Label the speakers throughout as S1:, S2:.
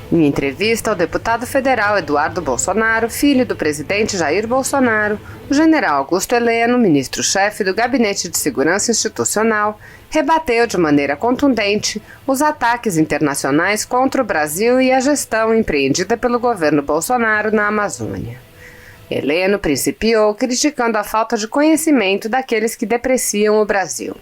S1: Em entrevista ao deputado federal Eduardo Bolsonaro, filho do presidente Jair Bolsonaro, o general Augusto Heleno, ministro-chefe do Gabinete de Segurança Institucional, rebateu de maneira contundente os ataques internacionais contra o Brasil e a gestão empreendida pelo governo Bolsonaro na Amazônia. Heleno principiou criticando a falta de conhecimento daqueles que depreciam o Brasil.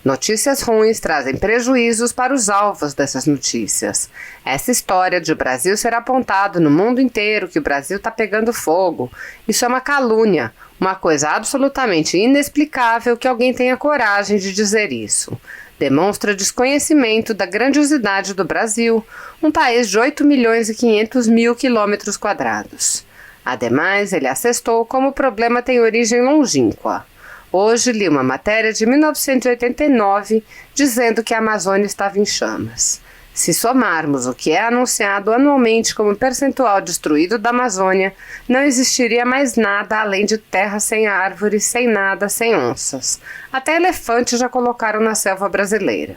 S1: Notícias ruins trazem prejuízos para os alvos dessas notícias. Essa história de o Brasil ser apontado no mundo inteiro que o Brasil está pegando fogo, isso é uma calúnia, uma coisa absolutamente inexplicável que alguém tenha coragem de dizer isso. Demonstra desconhecimento da grandiosidade do Brasil, um país de 8.500.000 quilômetros quadrados. Ademais, ele assestou como o problema tem origem longínqua. Hoje li uma matéria de 1989 dizendo que a Amazônia estava em chamas. Se somarmos o que é anunciado anualmente como percentual destruído da Amazônia, não existiria mais nada além de terra sem árvores, sem nada, sem onças. Até elefantes já colocaram na selva brasileira.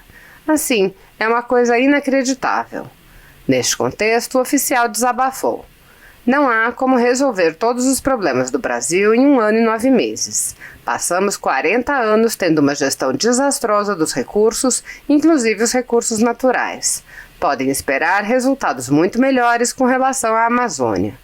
S1: Assim, é uma coisa inacreditável. Neste contexto, o oficial desabafou. Não há como resolver todos os problemas do Brasil em 1 ano e 9 meses. Passamos 40 anos tendo uma gestão desastrosa dos recursos, inclusive os recursos naturais. Podem esperar resultados muito melhores com relação à Amazônia.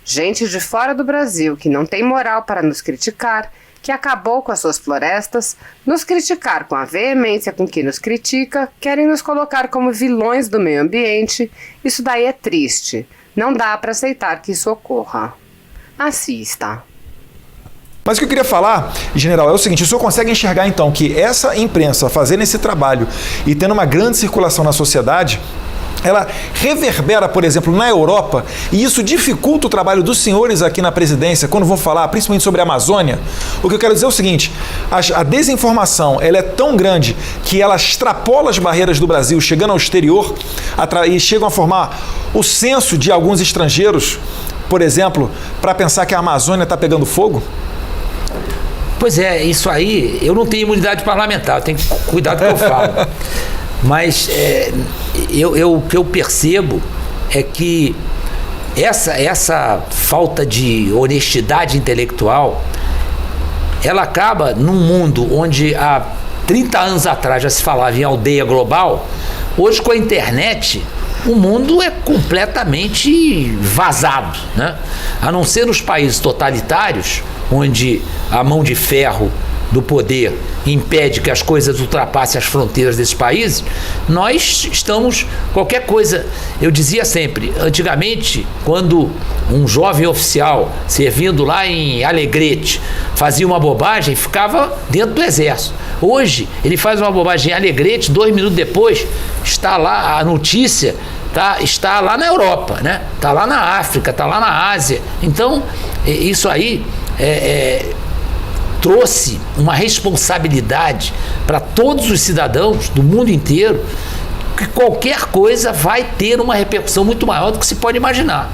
S1: Gente de fora do Brasil que não tem moral para nos criticar, que acabou com as suas florestas, nos criticar com a veemência com que nos critica, querem nos colocar como vilões do meio ambiente. Isso daí é triste. Não dá para aceitar que isso ocorra. Assista.
S2: Mas o que eu queria falar, general, é o seguinte: o senhor consegue enxergar então que essa imprensa fazendo esse trabalho e tendo uma grande circulação na sociedade, ela reverbera, por exemplo, na Europa, e isso dificulta o trabalho dos senhores aqui na presidência, quando vão falar principalmente sobre a Amazônia? O que eu quero dizer é o seguinte: a desinformação ela é tão grande que ela extrapola as barreiras do Brasil, chegando ao exterior, e chegam a formar o senso de alguns estrangeiros, por exemplo, para pensar que a Amazônia está pegando fogo?
S3: Pois é, isso aí, eu não tenho imunidade parlamentar, eu tenho que cuidar do que eu falo. Mas o que eu percebo é que essa falta de honestidade intelectual, ela acaba num mundo onde há 30 anos atrás já se falava em aldeia global. Hoje, com a internet, o mundo é completamente vazado, né? A não ser nos países totalitários, onde a mão de ferro do poder impede que as coisas ultrapassem as fronteiras desses países, nós estamos, qualquer coisa, eu dizia sempre, antigamente, quando um jovem oficial servindo lá em Alegrete fazia uma bobagem, ficava dentro do exército. Hoje, ele faz uma bobagem em Alegrete, 2 minutos depois, está lá a notícia, está lá na Europa, né? Está lá na África, está lá na Ásia. Então, isso aí trouxe uma responsabilidade para todos os cidadãos do mundo inteiro, que qualquer coisa vai ter uma repercussão muito maior do que se pode imaginar.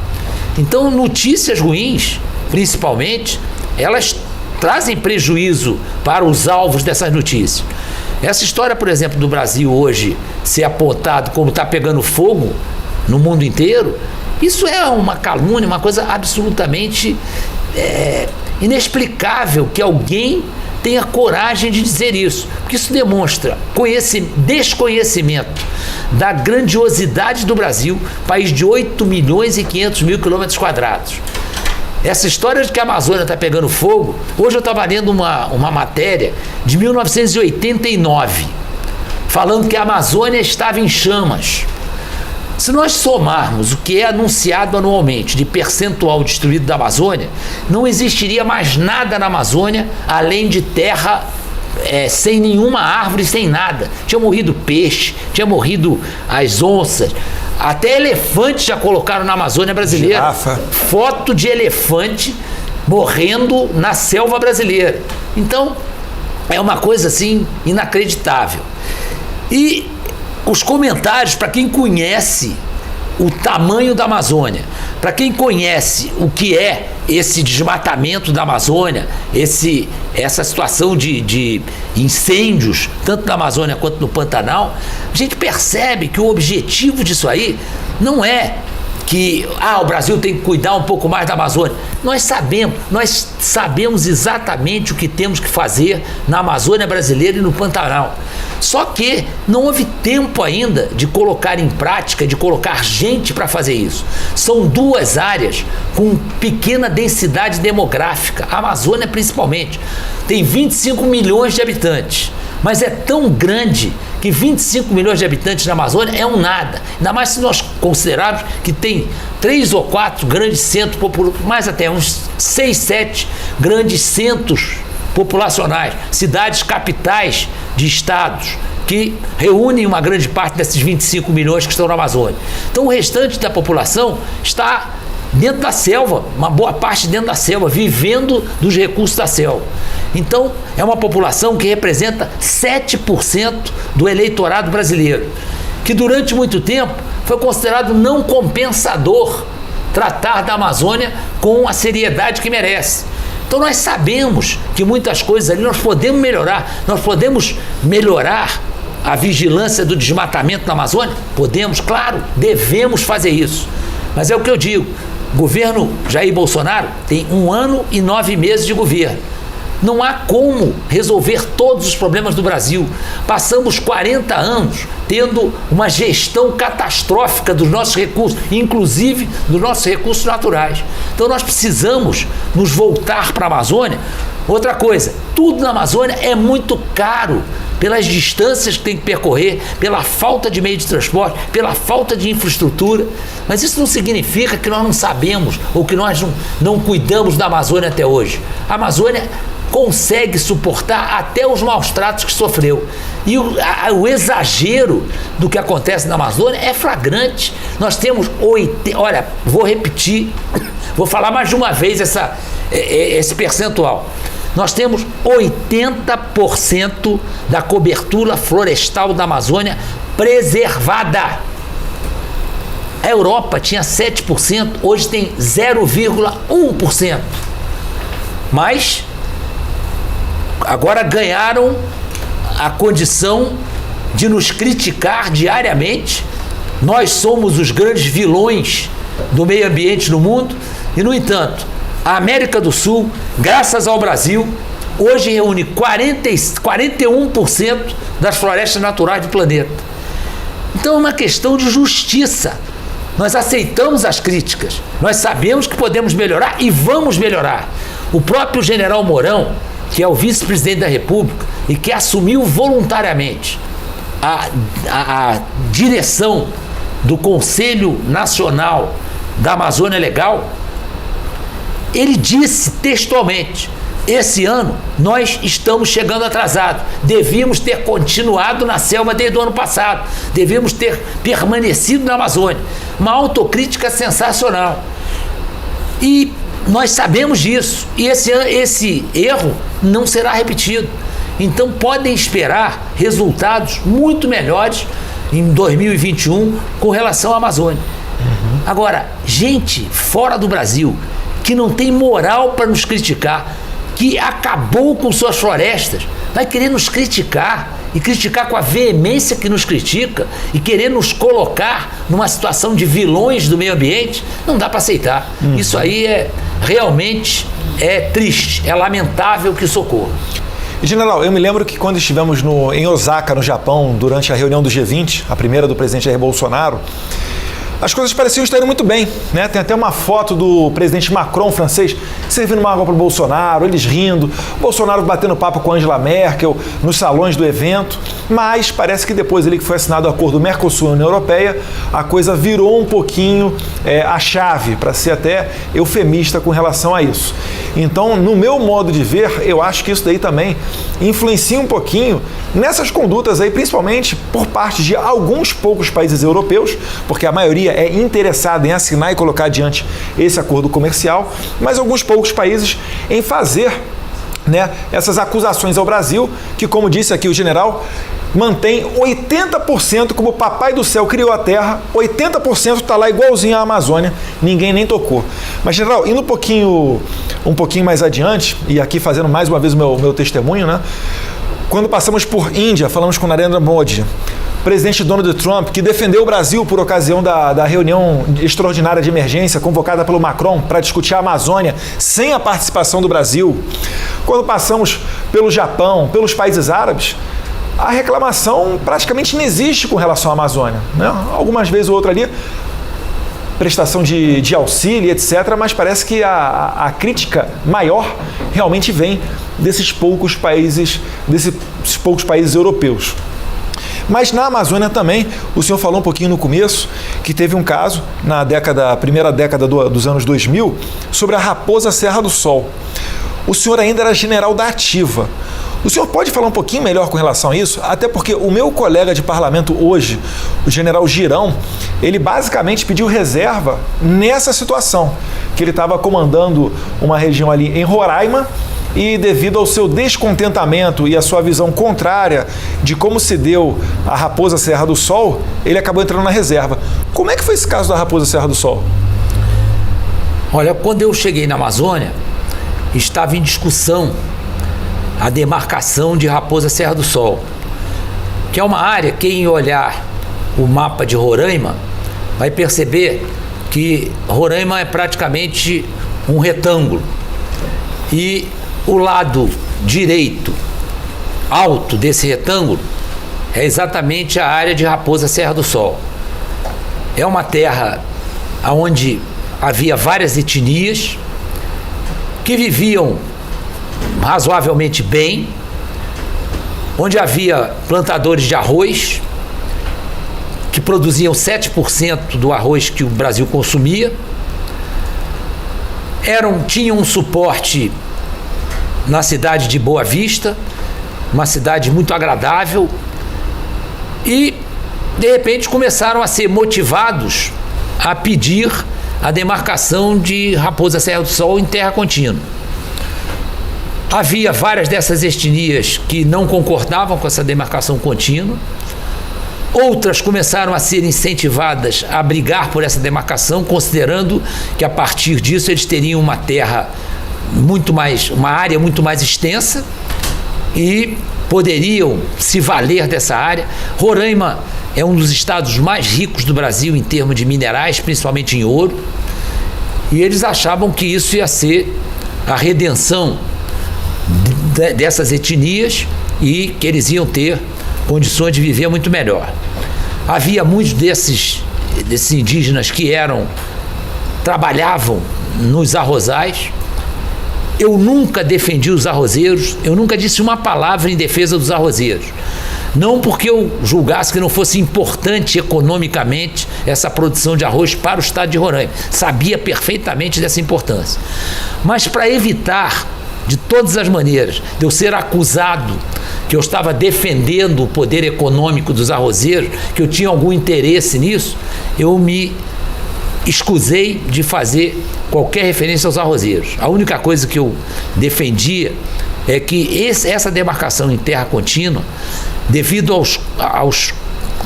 S3: Então, notícias ruins, principalmente, elas trazem prejuízo para os alvos dessas notícias. Essa história, por exemplo, do Brasil hoje ser apontado como está pegando fogo no mundo inteiro, isso é uma calúnia, uma coisa absolutamente inexplicável que alguém tenha coragem de dizer isso, porque isso demonstra desconhecimento da grandiosidade do Brasil, país de 8.500.000 quilômetros quadrados. Essa história de que a Amazônia está pegando fogo, hoje eu estava lendo uma matéria de 1989, falando que a Amazônia estava em chamas. Se nós somarmos o que é anunciado anualmente de percentual destruído da Amazônia, não existiria mais nada na Amazônia além de terra sem nenhuma árvore, sem nada. Tinha morrido peixe, tinha morrido as onças, até elefantes já colocaram na Amazônia brasileira.
S2: Girafa.
S3: Foto de elefante morrendo na selva brasileira. Então, é uma coisa assim inacreditável. E os comentários, para quem conhece o tamanho da Amazônia, para quem conhece o que é esse desmatamento da Amazônia, essa situação de incêndios, tanto na Amazônia quanto no Pantanal, a gente percebe que o objetivo disso aí não é que o Brasil tem que cuidar um pouco mais da Amazônia. Nós sabemos exatamente o que temos que fazer na Amazônia brasileira e no Pantanal. Só que não houve tempo ainda de colocar em prática, de colocar gente para fazer isso. São duas áreas com pequena densidade demográfica, a Amazônia principalmente. Tem 25 milhões de habitantes, mas é tão grande que 25 milhões de habitantes na Amazônia é um nada. Ainda mais se nós considerarmos que tem 3 ou 4 grandes centros populacionais, mais até uns 6, 7 grandes centros populacionais, cidades capitais de estados, que reúnem uma grande parte desses 25 milhões que estão na Amazônia. Então o restante da população está dentro da selva, uma boa parte dentro da selva, vivendo dos recursos da selva. Então, é uma população que representa 7% do eleitorado brasileiro, que durante muito tempo foi considerado não compensador tratar da Amazônia com a seriedade que merece. Então, nós sabemos que muitas coisas ali nós podemos melhorar a vigilância do desmatamento na Amazônia? Podemos, claro, devemos fazer isso. Mas é o que eu digo, o governo Jair Bolsonaro tem 1 ano e 9 meses de governo. Não há como resolver todos os problemas do Brasil. Passamos 40 anos tendo uma gestão catastrófica dos nossos recursos, inclusive dos nossos recursos naturais. Então nós precisamos nos voltar para a Amazônia. Outra coisa, tudo na Amazônia é muito caro, pelas distâncias que tem que percorrer, pela falta de meio de transporte, pela falta de infraestrutura. Mas isso não significa que nós não sabemos ou que nós não cuidamos da Amazônia até hoje. A Amazônia consegue suportar até os maus tratos que sofreu. E o exagero do que acontece na Amazônia é flagrante. Nós temos olha, vou repetir, vou falar mais de uma vez esse percentual. Nós temos 80% da cobertura florestal da Amazônia preservada. A Europa tinha 7%, hoje tem 0,1%. Mas agora ganharam a condição de nos criticar diariamente. Nós somos os grandes vilões do meio ambiente no mundo e, no entanto, a América do Sul, graças ao Brasil, hoje reúne 41% das florestas naturais do planeta. Então é uma questão de justiça. Nós aceitamos as críticas, nós sabemos que podemos melhorar e vamos melhorar. O próprio general Mourão, que é o vice-presidente da República e que assumiu voluntariamente a direção do Conselho Nacional da Amazônia Legal, ele disse textualmente: esse ano nós estamos chegando atrasados, devíamos ter continuado na selva desde o ano passado, devíamos ter permanecido na Amazônia. Uma autocrítica sensacional. E nós sabemos disso, e esse erro não será repetido. Então podem esperar resultados muito melhores em 2021 com relação à Amazônia. Agora, gente fora do Brasil que não tem moral para nos criticar, que acabou com suas florestas, vai querer nos criticar e criticar com a veemência que nos critica e querer nos colocar numa situação de vilões do meio ambiente, não dá para aceitar. Isso aí realmente é triste, é lamentável que isso ocorra.
S2: General, eu me lembro que quando estivemos em Osaka, no Japão, durante a reunião do G20, a primeira do presidente Jair Bolsonaro, as coisas pareciam estar indo muito bem, né? Tem até uma foto do presidente Macron, francês, servindo uma água para o Bolsonaro, eles rindo, o Bolsonaro batendo papo com Angela Merkel nos salões do evento, mas parece que depois que foi assinado o acordo Mercosul e União Europeia, a coisa virou um pouquinho a chave, para ser até eufemista com relação a isso. Então, no meu modo de ver, eu acho que isso daí também influencia um pouquinho nessas condutas aí, principalmente por parte de alguns poucos países europeus, porque a maioria é interessada em assinar e colocar adiante esse acordo comercial, mas alguns poucos países em fazer, né, essas acusações ao Brasil, que, como disse aqui o general, mantém 80% como o papai do céu criou a terra, 80% está lá igualzinho à Amazônia, ninguém nem tocou. Mas, general, indo um pouquinho mais adiante, e aqui fazendo mais uma vez o meu testemunho, né? Quando passamos por Índia, falamos com Narendra Modi. presidente Donald Trump, que defendeu o Brasil por ocasião da reunião extraordinária de emergência convocada pelo Macron para discutir a Amazônia sem a participação do Brasil. Quando passamos pelo Japão, pelos países árabes, a reclamação praticamente não existe com relação à Amazônia, né? Algumas vezes ou outra ali, prestação de auxílio, etc., mas parece que a crítica maior realmente vem desses poucos países europeus. Mas na Amazônia também, o senhor falou um pouquinho no começo, que teve um caso na primeira década dos anos 2000, sobre a raposa Serra do Sol. O senhor ainda era general da ativa. O senhor pode falar um pouquinho melhor com relação a isso? Até porque o meu colega de parlamento hoje, o general Girão, ele basicamente pediu reserva nessa situação, que ele estava comandando uma região ali em Roraima e devido ao seu descontentamento e à sua visão contrária de como se deu a raposa Serra do Sol, ele acabou entrando na reserva. Como é que foi esse caso da raposa Serra do Sol?
S3: Olha, quando eu cheguei na Amazônia, estava em discussão a demarcação de Raposa Serra do Sol, que é uma área, quem olhar o mapa de Roraima vai perceber que Roraima é praticamente um retângulo e o lado direito alto desse retângulo é exatamente a área de Raposa Serra do Sol. É uma terra onde havia várias etnias que viviam razoavelmente bem, onde havia plantadores de arroz que produziam 7% do arroz que o Brasil consumia, tinham um suporte na cidade de Boa Vista, uma cidade muito agradável, e de repente começaram a ser motivados a pedir a demarcação de Raposa Serra do Sol em terra contínua. Havia várias dessas etnias que não concordavam com essa demarcação contínua, outras começaram a ser incentivadas a brigar por essa demarcação, considerando que a partir disso eles teriam uma área muito mais extensa e poderiam se valer dessa área. Roraima é um dos estados mais ricos do Brasil em termos de minerais, principalmente em ouro, e eles achavam que isso ia ser a redenção dessas etnias e que eles iam ter condições de viver muito melhor. Havia muitos desses indígenas que trabalhavam nos arrozais. Eu nunca defendi os arrozeiros, eu nunca disse uma palavra em defesa dos arrozeiros. Não porque eu julgasse que não fosse importante economicamente essa produção de arroz para o estado de Roraima. Sabia perfeitamente dessa importância. Mas para evitar, de todas as maneiras, de eu ser acusado que eu estava defendendo o poder econômico dos arrozeiros, que eu tinha algum interesse nisso, eu me escusei de fazer qualquer referência aos arrozeiros. A única coisa que eu defendia é que essa demarcação em terra contínua, devido aos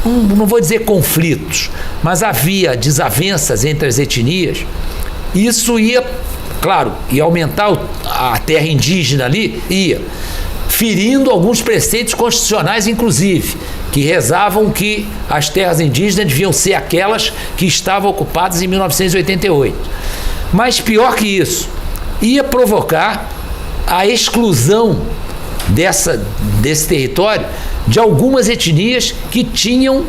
S3: não vou dizer conflitos, mas havia desavenças entre as etnias, isso ia, claro, ia aumentar a terra indígena ali, ferindo alguns preceitos constitucionais, inclusive, que rezavam que as terras indígenas deviam ser aquelas que estavam ocupadas em 1988. Mas pior que isso, ia provocar a exclusão desse território de algumas etnias que tinham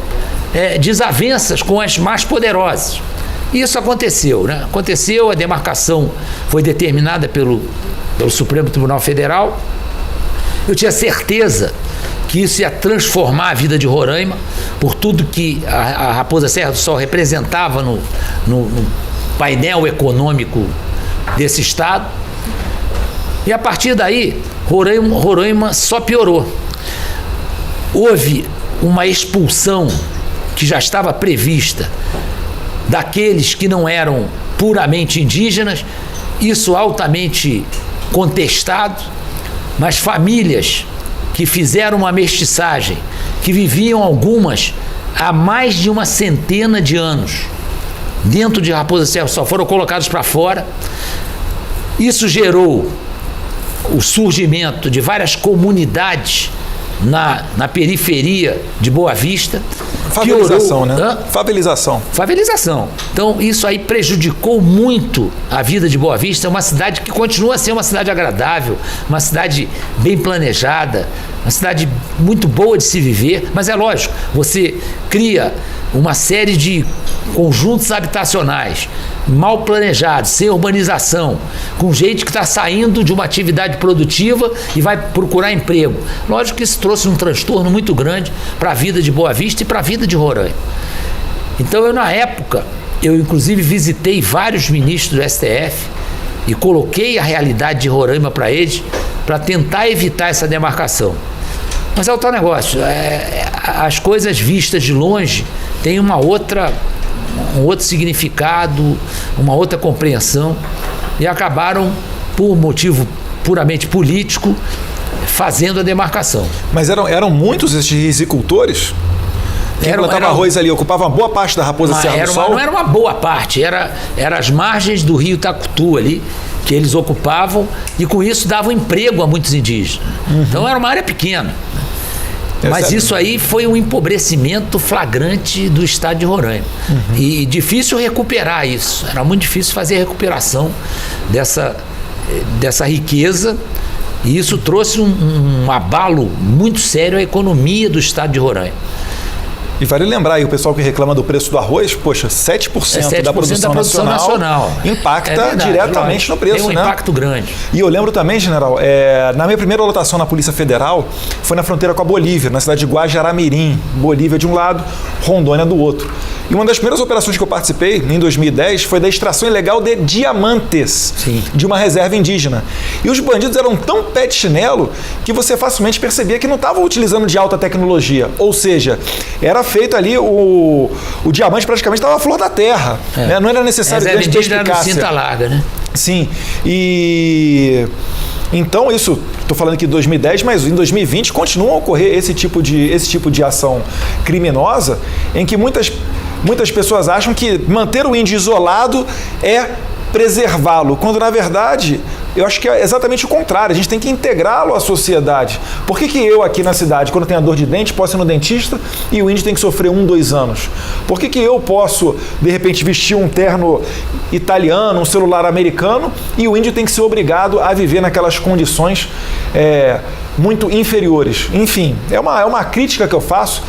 S3: desavenças com as mais poderosas. Isso aconteceu, né? Aconteceu, a demarcação foi determinada pelo Supremo Tribunal Federal. Eu tinha certeza que isso ia transformar a vida de Roraima, por tudo que a Raposa Serra do Sol representava no painel econômico desse estado. E a partir daí, Roraima só piorou. Houve uma expulsão que já estava prevista daqueles que não eram puramente indígenas, isso altamente contestado, mas famílias que fizeram uma mestiçagem, que viviam algumas há mais de uma centena de anos dentro de Raposa Serra do Sol, foram colocados para fora. Isso gerou o surgimento de várias comunidades na periferia de Boa Vista.
S2: Favelização, né? Favelização.
S3: Então, isso aí prejudicou muito a vida de Boa Vista. É uma cidade que continua a ser uma cidade agradável, uma cidade bem planejada, uma cidade muito boa de se viver, mas é lógico, você cria uma série de conjuntos habitacionais mal planejados, sem urbanização, com gente que está saindo de uma atividade produtiva e vai procurar emprego. Lógico que isso trouxe um transtorno muito grande para a vida de Boa Vista e para a vida de Roraima. Então, eu, na época, inclusive visitei vários ministros do STF e coloquei a realidade de Roraima para eles, para tentar evitar essa demarcação. Mas é o tal negócio, as coisas vistas de longe têm um outro significado, uma outra compreensão, e acabaram, por motivo puramente político, fazendo a demarcação.
S2: Mas eram muitos esses rizicultores? Quem plantava arroz ali ocupava uma boa parte da Raposa Serra do Sol?
S3: Não era uma boa parte, era as margens do rio Itacutu ali, que eles ocupavam, e com isso davam emprego a muitos indígenas. Então era uma área pequena. Mas isso aí foi um empobrecimento flagrante do estado de Roraima. E difícil recuperar isso. Era muito difícil fazer a recuperação dessa riqueza. E isso trouxe um abalo muito sério à economia do estado de Roraima.
S2: E vale lembrar aí, o pessoal que reclama do preço do arroz, poxa, 7% da produção nacional impacta diretamente no preço,
S3: né? Tem um impacto grande.
S2: E eu lembro também, general, na minha primeira lotação na Polícia Federal, foi na fronteira com a Bolívia, na cidade de Guajará-Mirim, Bolívia de um lado, Rondônia do outro. E uma das primeiras operações que eu participei, em 2010, foi da extração ilegal de diamantes de uma reserva indígena. E os bandidos eram tão pé de chinelo que você facilmente percebia que não estavam utilizando de alta tecnologia. Ou seja, era feito ali, o diamante praticamente estava à flor da terra. Né? Não era necessário grande perspicácia.
S3: Cinta larga, né?
S2: Sim. E então isso, estou falando aqui de 2010, mas em 2020 continua a ocorrer esse tipo de ação criminosa, em que muitas pessoas acham que manter o índio isolado é preservá-lo, quando na verdade eu acho que é exatamente o contrário, a gente tem que integrá-lo à sociedade. Por que eu aqui na cidade, quando tenho a dor de dente, posso ir no dentista e o índio tem que sofrer 2 anos? Por que eu posso, de repente, vestir um terno italiano, um celular americano, e o índio tem que ser obrigado a viver naquelas condições muito inferiores? Enfim, é uma crítica que eu faço.